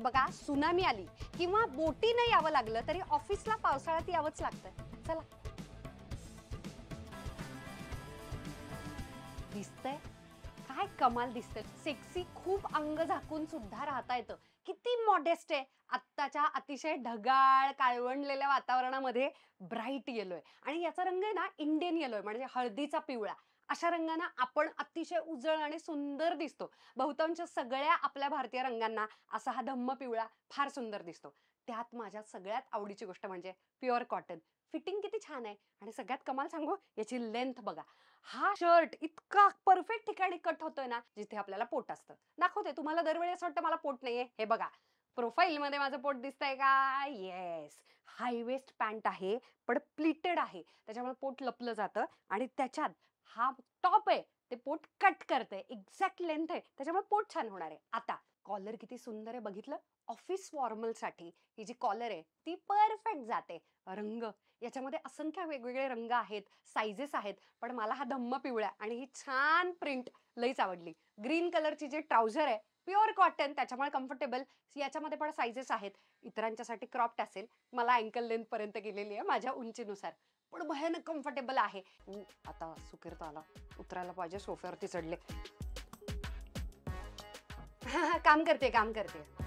बघा, सुनामी आली किंवा बोटीनं यावं लागलं तरी ऑफिसला पावसाळ्यात यावंच लागतं. चला. दिसतंय काय कमाल दिसतंय. सेक्सी, खूप अंग झाकून सुद्धा राहता येतं. किती मॉडेस्ट आहे. आत्ताच्या अतिशय ढगाळ काळवंडलेल्या वातावरणामध्ये ब्राईट येलोय आणि याचा रंग आहे ना इंडियन येलोय, म्हणजे हळदीचा पिवळा. अशा रंगांना आपण अतिशय उजळ आणि सुंदर दिसतो. बहुतांश सगळ्या आपल्या भारतीय रंगांना असा हा धम्म पिवळा फार सुंदर दिसतो. त्यात माझ्या सगळ्यात आवडीची गोष्ट म्हणजे प्युअर कॉटन. फिटिंग किती छान आहे आणि सगळ्यात कमाल सांगू, याची लेंथ बघा. हा शर्ट इतका परफेक्ट ठिकाणी कट होतोय ना जिथे आपल्याला पोट असतं. दाखवते तुम्हाला. दरवेळी असं वाटतं मला पोट नाहीये. हे बघा, प्रोफाईल मध्ये माझं पोट दिसतंय का? येस. हाय वेस्ट पॅन्ट आहे पण प्लिटेड आहे, त्याच्यामुळे पोट लपलं जातं आणि त्याच्यात हा टॉप आहे ते पोट कट करते. एक्झॅक्ट लेंथ आहे, त्याच्यामुळे पोट छान होणार आहे. आता कॉलर किती सुंदर आहे बघितलं. ऑफिस फॉर्मल साठी ही जी कॉलर आहे ती परफेक्ट जाते. रंग याच्यामध्ये असंख्य वेगवेगळे रंग आहेत, साइजेस आहेत, पण मला हा धम्म पिवळा आणि ही छान प्रिंट लईच आवडली. ग्रीन कलरची जे ट्राउझर आहे प्युअर कॉटन, त्याच्यामुळे कम्फर्टेबल. याच्यामध्ये पण साइजेस आहेत. इतरांच्यासाठी क्रॉप्ड असेल, मला अँकल लेंथ पर्यंत गेलेली आहे माझ्या उंचीनुसार, पण भयानक कम्फर्टेबल आहे. आता सुकिर्त आला, उतरायला पाहिजे, सोफ्यावरती चढले. काम करते.